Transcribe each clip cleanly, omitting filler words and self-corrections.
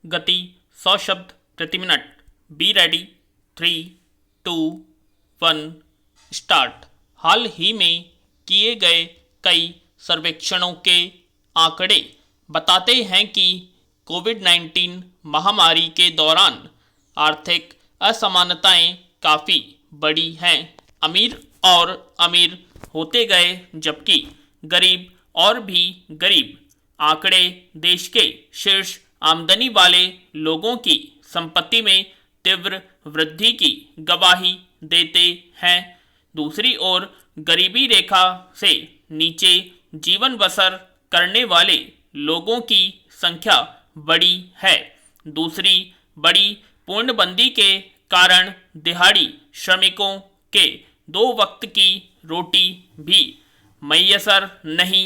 गति 100 शब्द प्रति मिनट। Be ready. 3, 2, 1 स्टार्ट। हाल ही में किए गए कई सर्वेक्षणों के आंकड़े बताते हैं कि कोविड-19 महामारी के दौरान आर्थिक असमानताएं काफ़ी बढ़ी हैं। अमीर और अमीर होते गए जबकि गरीब और भी गरीब। आंकड़े देश के शीर्ष आमदनी वाले लोगों की संपत्ति में तीव्र वृद्धि की गवाही देते हैं। दूसरी ओर गरीबी रेखा से नीचे जीवन बसर करने वाले लोगों की संख्या बड़ी है। दूसरी बड़ी पूर्णबंदी के कारण दिहाड़ी श्रमिकों के 2 वक्त की रोटी भी मैसर नहीं।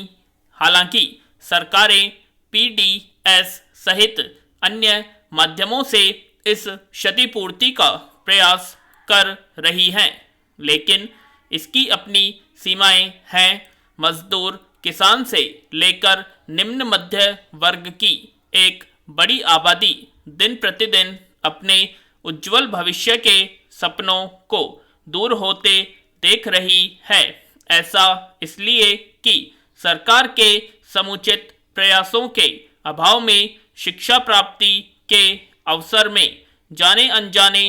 हालांकि सरकारें पीडीएस सहित अन्य माध्यमों से इस क्षतिपूर्ति का प्रयास कर रही हैं, लेकिन इसकी अपनी सीमाएं हैं। मजदूर, किसान से लेकर निम्न मध्य वर्ग की एक बड़ी आबादी दिन प्रतिदिन अपने उज्जवल भविष्य के सपनों को दूर होते देख रही है। ऐसा इसलिए कि सरकार के समुचित प्रयासों के अभाव में शिक्षा प्राप्ति के अवसर में जाने अनजाने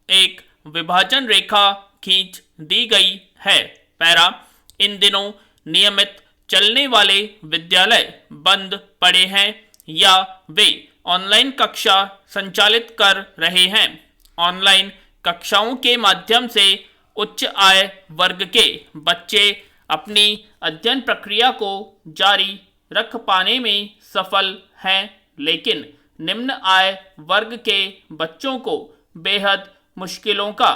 एक विभाजन रेखा खींच दी गई है। पैरा, इन दिनों नियमित चलने वाले विद्यालय बंद पड़े हैं या वे ऑनलाइन कक्षा संचालित कर रहे हैं। ऑनलाइन कक्षाओं के माध्यम से उच्च आय वर्ग के बच्चे अपनी अध्ययन प्रक्रिया को जारी रख पाने में सफल हैं, लेकिन निम्न आय वर्ग के बच्चों को बेहद मुश्किलों का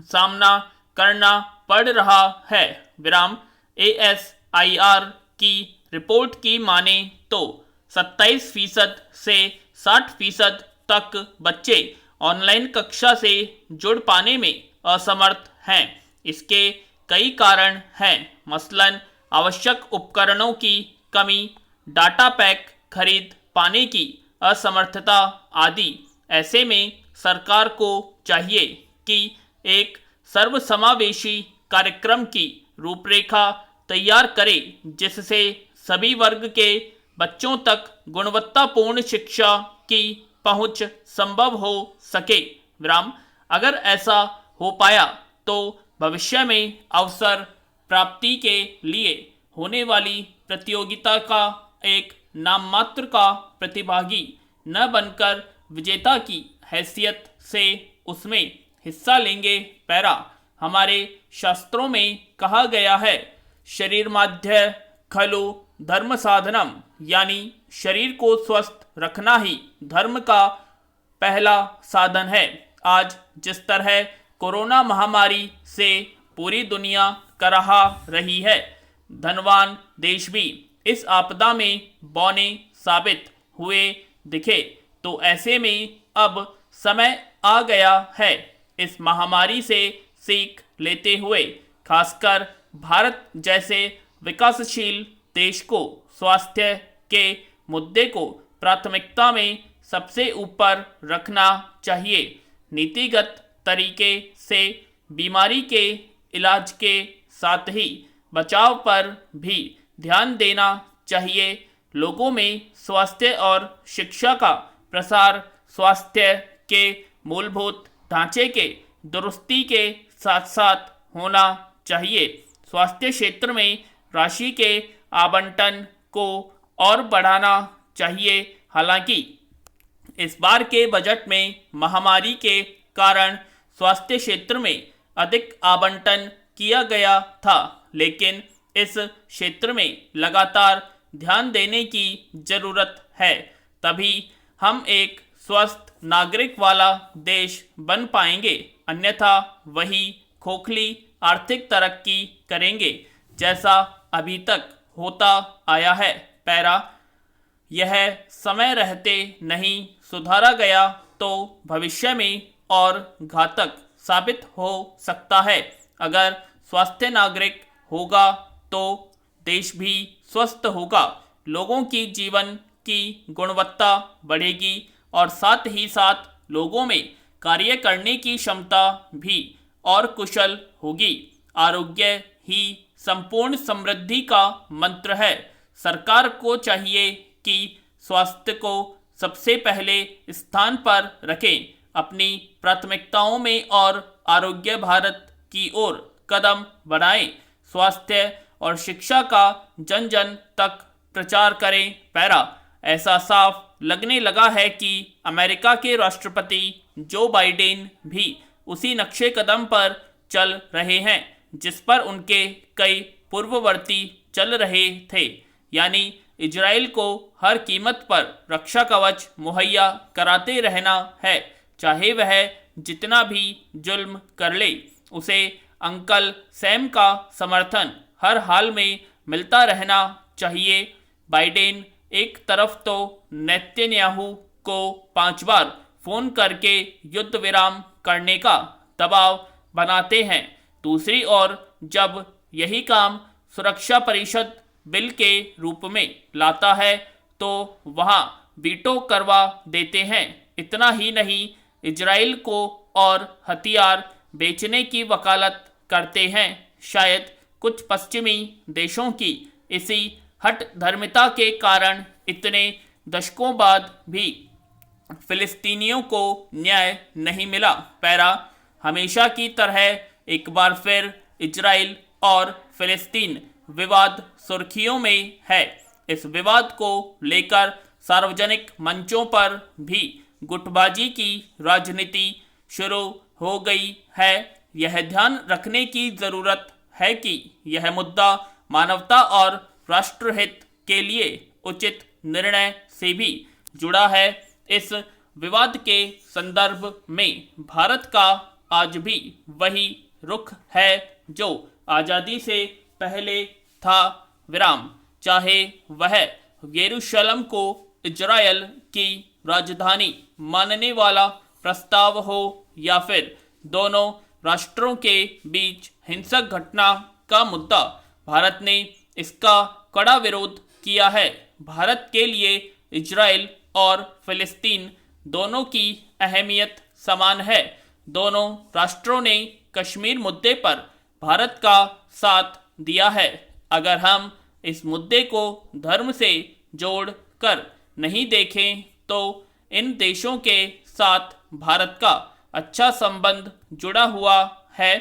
सामना करना पड़ रहा है। विराम। ASIR की रिपोर्ट की माने तो 27% से 60% तक बच्चे ऑनलाइन कक्षा से जुड़ पाने में असमर्थ हैं। इसके कई कारण हैं, मसलन आवश्यक उपकरणों की कमी, डाटा पैक खरीद पाने की असमर्थता आदि। ऐसे में सरकार को चाहिए कि एक सर्वसमावेशी कार्यक्रम की रूपरेखा तैयार करे जिससे सभी वर्ग के बच्चों तक गुणवत्तापूर्ण शिक्षा की पहुंच संभव हो सके। विराम। अगर ऐसा हो पाया तो भविष्य में अवसर प्राप्ति के लिए होने वाली प्रतियोगिता का एक नाममात्र का प्रतिभागी न बनकर विजेता की हैसियत से उसमें हिस्सा लेंगे। पैरा, हमारे शास्त्रों में कहा गया है, शरीर माध्य खलु धर्म साधनम, यानी शरीर को स्वस्थ रखना ही धर्म का पहला साधन है। आज जिस तरह कोरोना महामारी से पूरी दुनिया कराहा रही है, धनवान देश भी इस आपदा में बौने साबित हुए दिखे। तो ऐसे में अब समय आ गया है इस महामारी से सीख लेते हुए खासकर भारत जैसे विकासशील देश को स्वास्थ्य के मुद्दे को प्राथमिकता में सबसे ऊपर रखना चाहिए। नीतिगत तरीके से बीमारी के इलाज के साथ ही बचाव पर भी ध्यान देना चाहिए। लोगों में स्वास्थ्य और शिक्षा का प्रसार स्वास्थ्य के मूलभूत ढांचे के दुरुस्ती के साथ साथ होना चाहिए। स्वास्थ्य क्षेत्र में राशि के आवंटन को और बढ़ाना चाहिए। हालांकि इस बार के बजट में महामारी के कारण स्वास्थ्य क्षेत्र में अधिक आवंटन किया गया था, लेकिन इस क्षेत्र में लगातार ध्यान देने की जरूरत है। तभी हम एक स्वस्थ नागरिक वाला देश बन पाएंगे, अन्यथा वही खोखली आर्थिक तरक्की करेंगे जैसा अभी तक होता आया है। पैरा, यह समय रहते नहीं सुधारा गया तो भविष्य में और घातक साबित हो सकता है। अगर स्वास्थ्य नागरिक होगा तो देश भी स्वस्थ होगा, लोगों की जीवन की गुणवत्ता बढ़ेगी और साथ ही साथ लोगों में कार्य करने की क्षमता भी और कुशल होगी। आरोग्य ही संपूर्ण समृद्धि का मंत्र है। सरकार को चाहिए कि स्वास्थ्य को सबसे पहले स्थान पर रखें अपनी प्राथमिकताओं में और आरोग्य भारत की ओर कदम बढ़ाएं। स्वास्थ्य और शिक्षा का जन जन तक प्रचार करें। पैरा ऐसा साफ लगने लगा है कि अमेरिका के राष्ट्रपति जो बाइडेन भी उसी नक्शे कदम पर चल रहे हैं जिस पर उनके कई पूर्ववर्ती चल रहे थे, यानी इजराइल को हर कीमत पर रक्षा कवच मुहैया कराते रहना है, चाहे वह जितना भी जुल्म कर ले। उसे अंकल सैम का समर्थन हर हाल में मिलता रहना चाहिए। बाइडेन एक तरफ तो नेतन्याहू को 5 बार फोन करके युद्ध विराम करने का दबाव बनाते हैं, दूसरी ओर जब यही काम सुरक्षा परिषद बिल के रूप में लाता है तो वहां वीटो करवा देते हैं। इतना ही नहीं, इजराइल को और हथियार बेचने की वकालत करते हैं। शायद कुछ पश्चिमी देशों की इसी हठ धर्मिता के कारण इतने दशकों बाद भी फिलिस्तीनियों को न्याय नहीं मिला। पैरा हमेशा की तरह एक बार फिर इजराइल और फिलिस्तीन विवाद सुर्खियों में है। इस विवाद को लेकर सार्वजनिक मंचों पर भी गुटबाजी की राजनीति शुरू हो गई है। यह ध्यान रखने की जरूरत है कि यह मुद्दा मानवता और राष्ट्रहित के लिए उचित निर्णय से भी जुड़ा है। इस विवाद के संदर्भ में भारत का आज भी वही रुख है जो आज़ादी से पहले था। विराम, चाहे वह यरूशलेम को इजराइल की राजधानी मानने वाला प्रस्ताव हो या फिर दोनों राष्ट्रों के बीच हिंसक घटना का मुद्दा, भारत ने इसका कड़ा विरोध किया है। भारत के लिए इजराइल और फिलिस्तीन दोनों की अहमियत समान है। दोनों राष्ट्रों ने कश्मीर मुद्दे पर भारत का साथ दिया है। अगर हम इस मुद्दे को धर्म से जोड़ कर नहीं देखें तो इन देशों के साथ भारत का अच्छा संबंध जुड़ा हुआ है।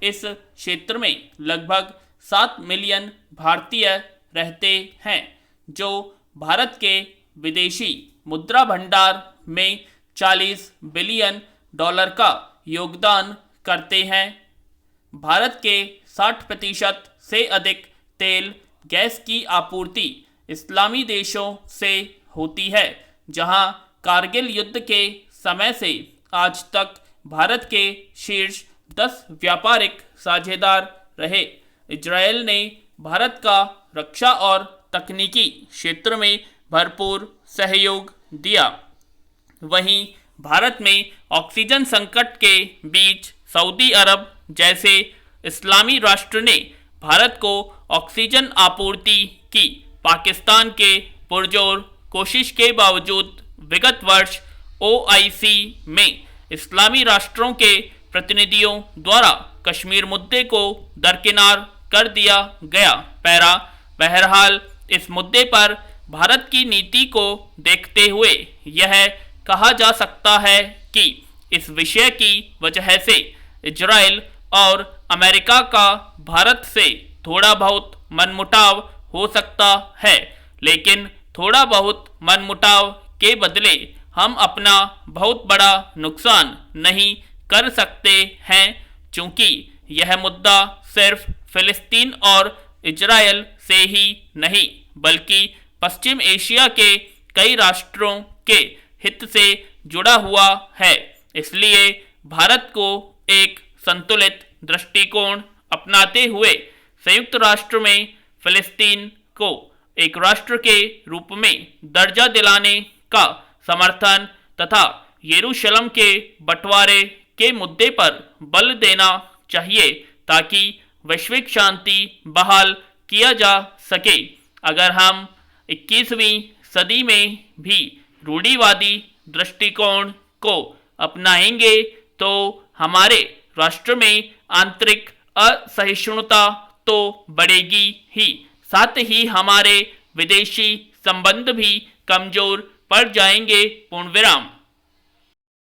इस क्षेत्र में लगभग 7 मिलियन भारतीय रहते हैं जो भारत के विदेशी मुद्रा भंडार में 40 बिलियन डॉलर का योगदान करते हैं। भारत के 60% से अधिक तेल गैस की आपूर्ति इस्लामी देशों से होती है, जहां कारगिल युद्ध के समय से आज तक भारत के शीर्ष 10 व्यापारिक साझेदार रहे। इजराइल ने भारत का रक्षा और तकनीकी क्षेत्र में भरपूर सहयोग दिया। वहीं भारत में ऑक्सीजन संकट के बीच सऊदी अरब जैसे इस्लामी राष्ट्र ने भारत को ऑक्सीजन आपूर्ति की। पाकिस्तान के पुरजोर कोशिश के बावजूद विगत वर्ष OIC में इस्लामी राष्ट्रों के प्रतिनिधियों द्वारा कश्मीर मुद्दे को दरकिनार कर दिया गया। पैरा बहरहाल इस मुद्दे पर भारत की नीति को देखते हुए यह कहा जा सकता है कि इस विषय की वजह से इजराइल और अमेरिका का भारत से थोड़ा बहुत मनमुटाव हो सकता है, लेकिन थोड़ा बहुत मनमुटाव के बदले हम अपना बहुत बड़ा नुकसान नहीं कर सकते हैं, क्योंकि यह मुद्दा सिर्फ फिलिस्तीन और इजराइल से ही नहीं बल्कि पश्चिम एशिया के कई राष्ट्रों के हित से जुड़ा हुआ है। इसलिए भारत को एक संतुलित दृष्टिकोण अपनाते हुए संयुक्त राष्ट्र में फिलिस्तीन को एक राष्ट्र के रूप में दर्जा दिलाने का समर्थन तथा यरूशलेम के बंटवारे के मुद्दे पर बल देना चाहिए ताकि वैश्विक शांति बहाल किया जा सके। अगर हम 21वीं सदी में भी रूढ़िवादी दृष्टिकोण को अपनाएंगे तो हमारे राष्ट्र में आंतरिक असहिष्णुता तो बढ़ेगी ही, साथ ही हमारे विदेशी संबंध भी कमजोर पड़ जाएंगे। पूर्ण विराम।